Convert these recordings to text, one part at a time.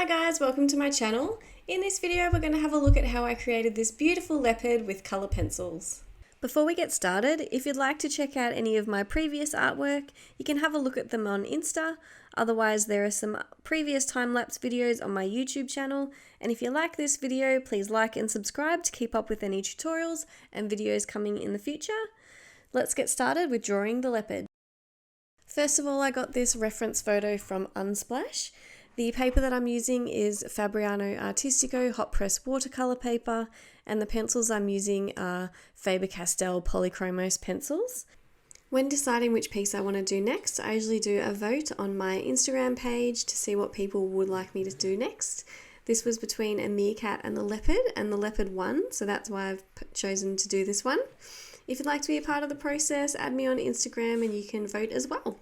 Hi guys, welcome to my channel. In this video we're going to have a look at how I created this beautiful leopard with colour pencils. Before we get started, if you'd like to check out any of my previous artwork, you can have a look at them on Insta. Otherwise there are some previous time-lapse videos on my YouTube channel, and if you like this video, please like and subscribe to keep up with any tutorials and videos coming in the future. Let's get started with drawing the leopard. First of all, I got this reference photo from Unsplash. The paper that I'm using is Fabriano Artistico hot press watercolour paper, and the pencils I'm using are Faber Castell Polychromos pencils. When deciding which piece I want to do next, I usually do a vote on my Instagram page to see what people would like me to do next. This was between a meerkat and the leopard won, so that's why I've chosen to do this one. If you'd like to be a part of the process, add me on Instagram and you can vote as well.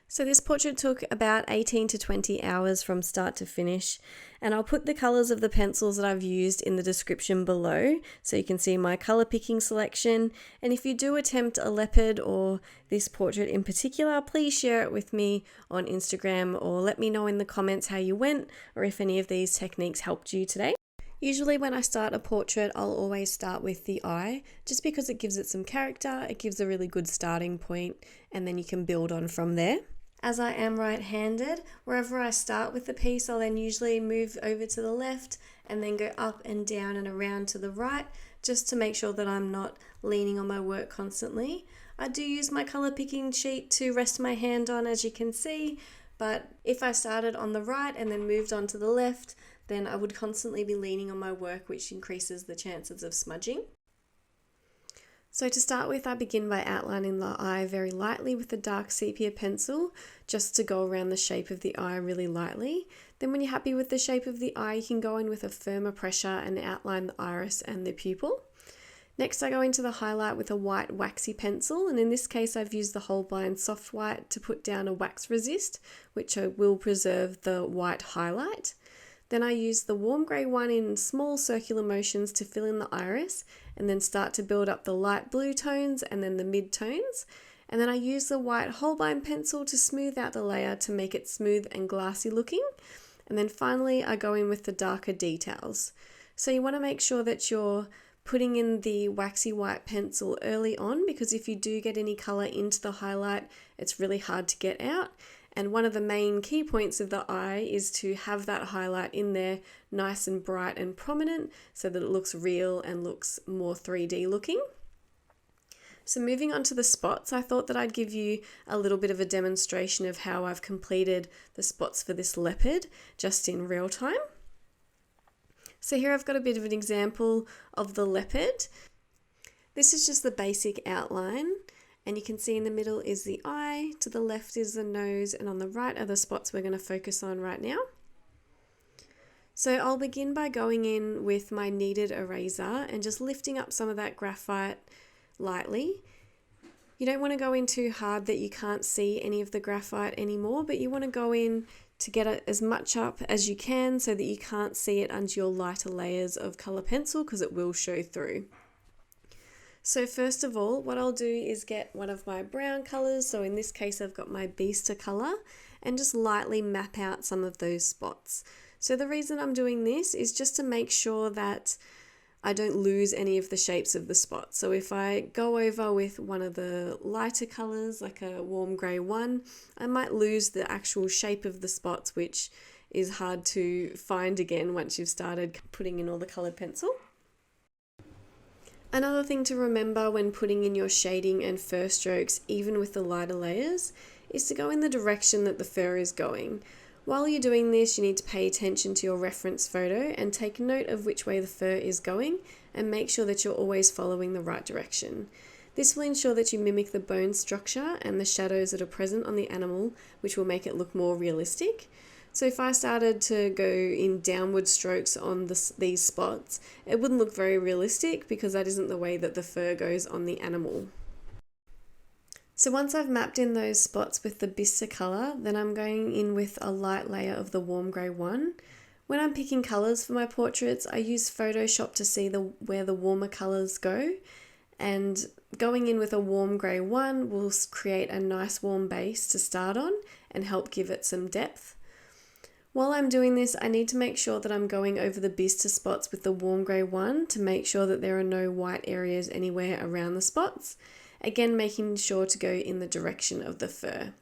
So this portrait took about 18 to 20 hours from start to finish, and I'll put the colours of the pencils that I've used in the description below so you can see my colour picking selection. And if you do attempt a leopard or this portrait in particular, please share it with me on Instagram or let me know in the comments how you went or if any of these techniques helped you today. Usually when I start a portrait, I'll always start with the eye, just because it gives it some character, it gives a really good starting point, and then you can build on from there. As I am right-handed, wherever I start with the piece, I'll then usually move over to the left and then go up and down and around to the right, just to make sure that I'm not leaning on my work constantly. I do use my colour picking sheet to rest my hand on, as you can see, but if I started on the right and then moved on to the left, then I would constantly be leaning on my work, which increases the chances of smudging. So to start with, I begin by outlining the eye very lightly with a dark sepia pencil, just to go around the shape of the eye really lightly. Then when you're happy with the shape of the eye, you can go in with a firmer pressure and outline the iris and the pupil. Next, I go into the highlight with a white waxy pencil, and in this case I've used the holbein soft white to put down a wax resist, which will preserve the white highlight. Then I use the warm grey one in small circular motions to fill in the iris, and then start to build up the light blue tones and then the mid tones. And then I use the white holbein pencil to smooth out the layer to make it smooth and glassy looking. And then finally I go in with the darker details. So you want to make sure that you're putting in the waxy white pencil early on, because if you do get any colour into the highlight, it's really hard to get out. And one of the main key points of the eye is to have that highlight in there nice and bright and prominent so that it looks real and looks more 3D looking. So moving on to the spots, I thought that I'd give you a little bit of a demonstration of how I've completed the spots for this leopard just in real time. So here I've got a bit of an example of the leopard. This is just the basic outline. And you can see in the middle is the eye, to the left is the nose, and on the right are the spots we're going to focus on right now. So I'll begin by going in with my kneaded eraser and just lifting up some of that graphite lightly. You don't want to go in too hard that you can't see any of the graphite anymore, but you want to go in to get it as much up as you can so that you can't see it under your lighter layers of colour pencil, because it will show through. So first of all, what I'll do is get one of my brown colours, so in this case I've got my Beaster colour, and just lightly map out some of those spots. So the reason I'm doing this is just to make sure that I don't lose any of the shapes of the spots. So if I go over with one of the lighter colours, like a warm grey one, I might lose the actual shape of the spots, which is hard to find again once you've started putting in all the coloured pencil. Another thing to remember when putting in your shading and fur strokes, even with the lighter layers, is to go in the direction that the fur is going. While you're doing this, you need to pay attention to your reference photo and take note of which way the fur is going, and make sure that you're always following the right direction. This will ensure that you mimic the bone structure and the shadows that are present on the animal, which will make it look more realistic. So if I started to go in downward strokes on these spots, it wouldn't look very realistic, because that isn't the way that the fur goes on the animal. So once I've mapped in those spots with the Beaster colour, then I'm going in with a light layer of the warm grey one. When I'm picking colours for my portraits, I use Photoshop to see where the warmer colours go, and going in with a warm grey one will create a nice warm base to start on and help give it some depth. While I'm doing this, I need to make sure that I'm going over the bistre spots with the warm grey one to make sure that there are no white areas anywhere around the spots. Again, making sure to go in the direction of the fur.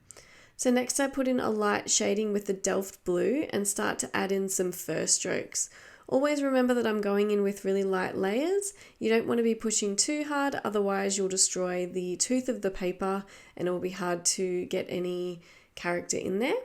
So next I put in a light shading with the Delft blue and start to add in some fur strokes. Always remember that I'm going in with really light layers. You don't want to be pushing too hard, otherwise you'll destroy the tooth of the paper and it will be hard to get any character in there.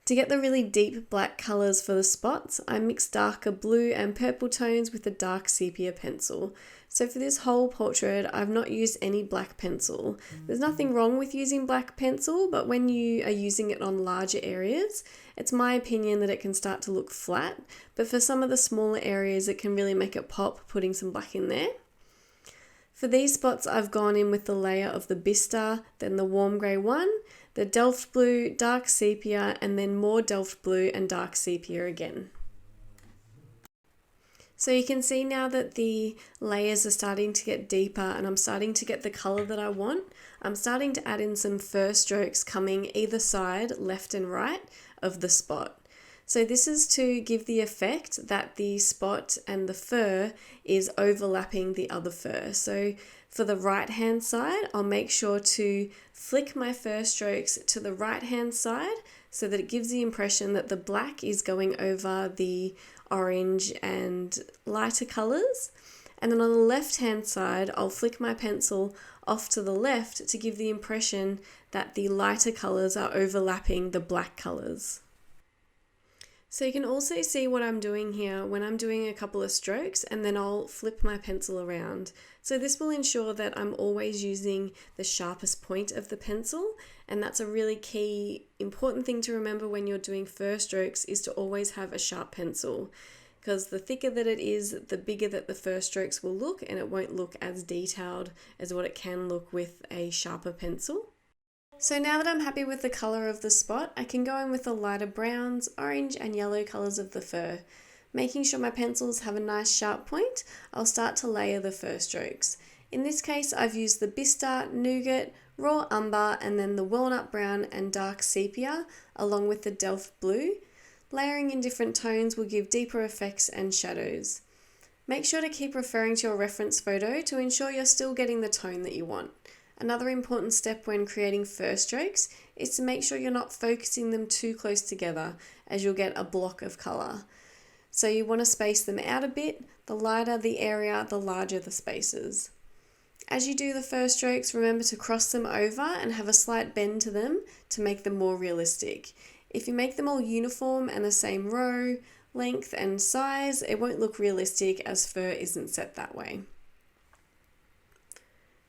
To get the really deep black colours for the spots, I mix darker blue and purple tones with a dark sepia pencil. So for this whole portrait, I've not used any black pencil. There's nothing wrong with using black pencil, but when you are using it on larger areas, it's my opinion that it can start to look flat. But for some of the smaller areas, it can really make it pop putting some black in there. For these spots, I've gone in with the layer of the bistre, then the warm grey one, the Delft blue, dark sepia, and then more Delft blue and dark sepia again. So you can see now that the layers are starting to get deeper and I'm starting to get the colour that I want. I'm starting to add in some fur strokes coming either side, left and right, of the spot. So this is to give the effect that the spot and the fur is overlapping the other fur. So for the right hand side, I'll make sure to flick my fur strokes to the right hand side so that it gives the impression that the black is going over the orange and lighter colours. And then on the left hand side, I'll flick my pencil off to the left to give the impression that the lighter colours are overlapping the black colours. So you can also see what I'm doing here when I'm doing a couple of strokes and then I'll flip my pencil around. So this will ensure that I'm always using the sharpest point of the pencil, and that's a really key important thing to remember when you're doing fur strokes, is to always have a sharp pencil, because the thicker that it is, the bigger that the fur strokes will look and it won't look as detailed as what it can look with a sharper pencil. So now that I'm happy with the colour of the spot, I can go in with the lighter browns, orange and yellow colours of the fur. Making sure my pencils have a nice sharp point, I'll start to layer the fur strokes. In this case, I've used the bistre, nougat, raw umber and then the walnut brown and dark sepia along with the Delft blue. Layering in different tones will give deeper effects and shadows. Make sure to keep referring to your reference photo to ensure you're still getting the tone that you want. Another important step when creating fur strokes is to make sure you're not focusing them too close together, as you'll get a block of colour. So you want to space them out a bit. The lighter the area, the larger the spaces. As you do the fur strokes, remember to cross them over and have a slight bend to them to make them more realistic. If you make them all uniform and the same row, length and size, it won't look realistic as fur isn't set that way.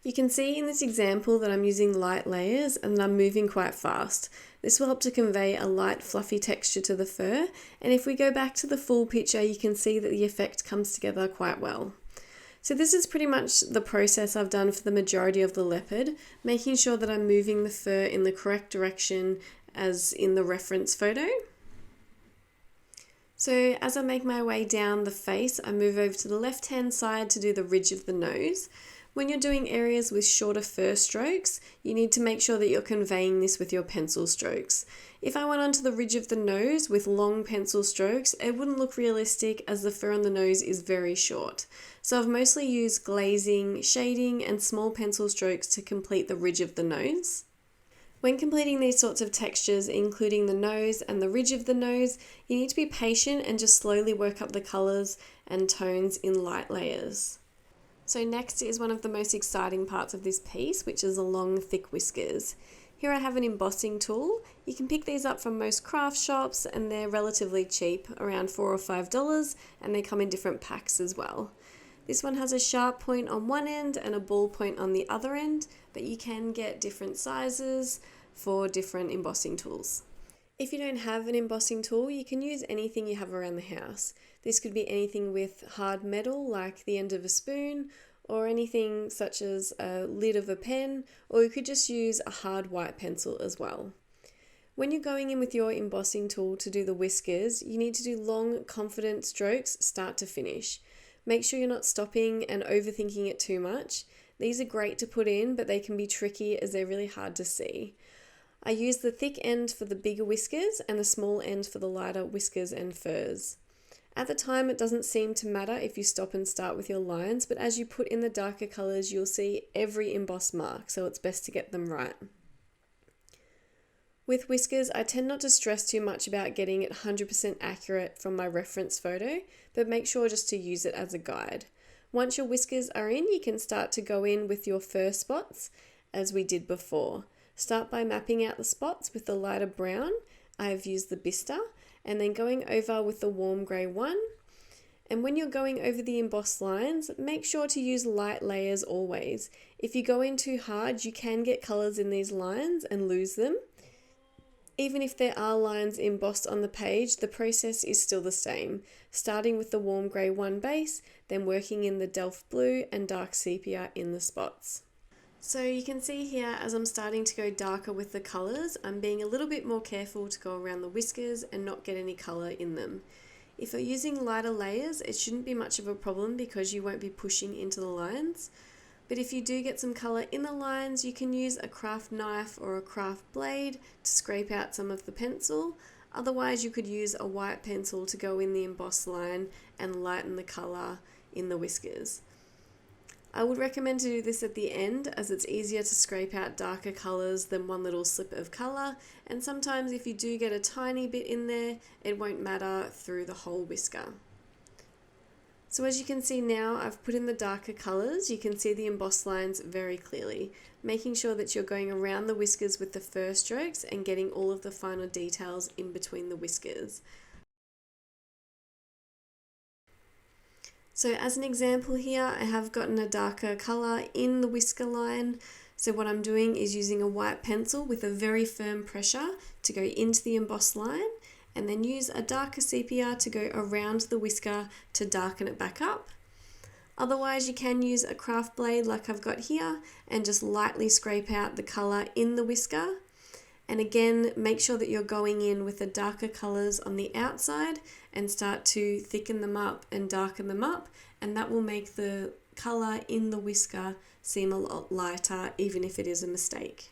You can see in this example that I'm using light layers and I'm moving quite fast. This will help to convey a light fluffy texture to the fur, and if we go back to the full picture you can see that the effect comes together quite well. So this is pretty much the process I've done for the majority of the leopard, making sure that I'm moving the fur in the correct direction as in the reference photo. So as I make my way down the face, I move over to the left hand side to do the ridge of the nose. When you're doing areas with shorter fur strokes, you need to make sure that you're conveying this with your pencil strokes. If I went onto the ridge of the nose with long pencil strokes, it wouldn't look realistic as the fur on the nose is very short. So I've mostly used glazing, shading and small pencil strokes to complete the ridge of the nose. When completing these sorts of textures, including the nose and the ridge of the nose, you need to be patient and just slowly work up the colours and tones in light layers. So next is one of the most exciting parts of this piece, which is the long thick whiskers. Here I have an embossing tool. You can pick these up from most craft shops and they're relatively cheap, around $4 or $5, and they come in different packs as well. This one has a sharp point on one end and a ball point on the other end, but you can get different sizes for different embossing tools. If you don't have an embossing tool, you can use anything you have around the house. This could be anything with hard metal like the end of a spoon, or anything such as a lid of a pen, or you could just use a hard white pencil as well. When you're going in with your embossing tool to do the whiskers, you need to do long, confident strokes start to finish. Make sure you're not stopping and overthinking it too much. These are great to put in, but they can be tricky as they're really hard to see. I use the thick end for the bigger whiskers and the small end for the lighter whiskers and furs. At the time, it doesn't seem to matter if you stop and start with your lines, but as you put in the darker colours, you'll see every embossed mark, so it's best to get them right. With whiskers, I tend not to stress too much about getting it 100% accurate from my reference photo, but make sure just to use it as a guide. Once your whiskers are in, you can start to go in with your fur spots, as we did before. Start by mapping out the spots with the lighter brown. I've used the Bister, and then going over with the warm grey one. And when you're going over the embossed lines, make sure to use light layers always. If you go in too hard, you can get colours in these lines and lose them. Even if there are lines embossed on the page, the process is still the same. Starting with the warm grey one base, then working in the Delft blue and dark sepia in the spots. So you can see here, as I'm starting to go darker with the colours, I'm being a little bit more careful to go around the whiskers and not get any colour in them. If you're using lighter layers, it shouldn't be much of a problem because you won't be pushing into the lines. But if you do get some colour in the lines, you can use a craft knife or a craft blade to scrape out some of the pencil. Otherwise, you could use a white pencil to go in the embossed line and lighten the colour in the whiskers. I would recommend to do this at the end, as it's easier to scrape out darker colours than one little slip of colour, and sometimes if you do get a tiny bit in there, it won't matter through the whole whisker. So as you can see now, I've put in the darker colours. You can see the embossed lines very clearly, making sure that you're going around the whiskers with the fur strokes and getting all of the final details in between the whiskers. So as an example here, I have gotten a darker colour in the whisker line. So what I'm doing is using a white pencil with a very firm pressure to go into the embossed line, and then use a darker sepia to go around the whisker to darken it back up. Otherwise, you can use a craft blade like I've got here and just lightly scrape out the colour in the whisker. And again, make sure that you're going in with the darker colours on the outside and start to thicken them up and darken them up, and that will make the colour in the whisker seem a lot lighter, even if it is a mistake.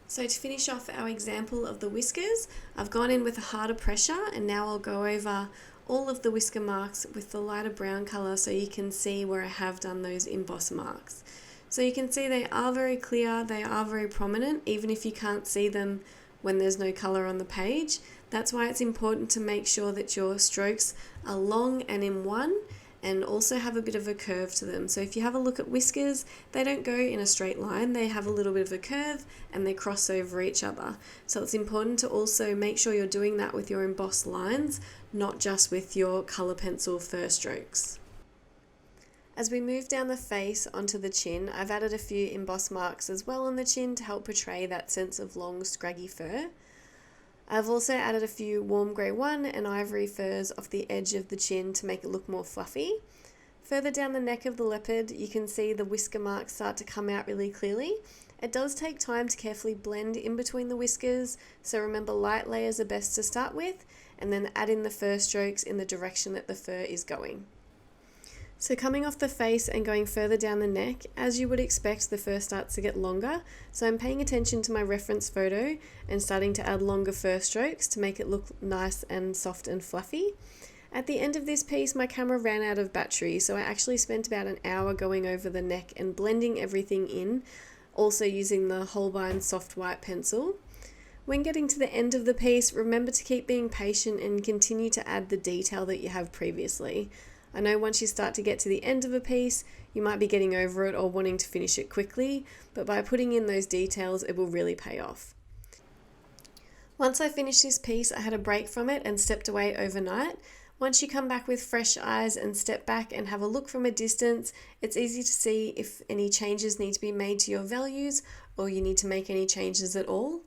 So to finish off our example of the whiskers, I've gone in with a harder pressure, and now I'll go over all of the whisker marks with the lighter brown colour so you can see where I have done those emboss marks. So you can see they are very clear, they are very prominent, even if you can't see them when there's no colour on the page. That's why it's important to make sure that your strokes are long and in one, and also have a bit of a curve to them. So if you have a look at whiskers, they don't go in a straight line, they have a little bit of a curve and they cross over each other. So it's important to also make sure you're doing that with your embossed lines, not just with your colour pencil fur strokes. As we move down the face onto the chin, I've added a few emboss marks as well on the chin to help portray that sense of long, scraggy fur. I've also added a few warm grey one and ivory furs off the edge of the chin to make it look more fluffy. Further down the neck of the leopard, you can see the whisker marks start to come out really clearly. It does take time to carefully blend in between the whiskers, so remember light layers are best to start with, and then add in the fur strokes in the direction that the fur is going. So coming off the face and going further down the neck, as you would expect, the fur starts to get longer. So I'm paying attention to my reference photo and starting to add longer fur strokes to make it look nice and soft and fluffy. At the end of this piece, my camera ran out of battery, so I actually spent about an hour going over the neck and blending everything in, also using the holbein soft white pencil. When getting to the end of the piece, remember to keep being patient and continue to add the detail that you have previously. I know once you start to get to the end of a piece, you might be getting over it or wanting to finish it quickly, but by putting in those details, it will really pay off. Once I finished this piece, I had a break from it and stepped away overnight. Once you come back with fresh eyes and step back and have a look from a distance, it's easy to see if any changes need to be made to your values or you need to make any changes at all.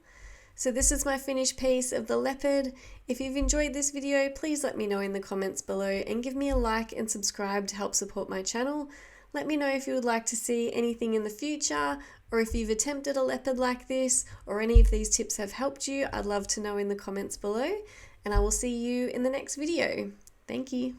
So this is my finished piece of the leopard. If you've enjoyed this video, please let me know in the comments below and give me a like and subscribe to help support my channel. Let me know if you would like to see anything in the future, or if you've attempted a leopard like this, or any of these tips have helped you. I'd love to know in the comments below, and I will see you in the next video. Thank you.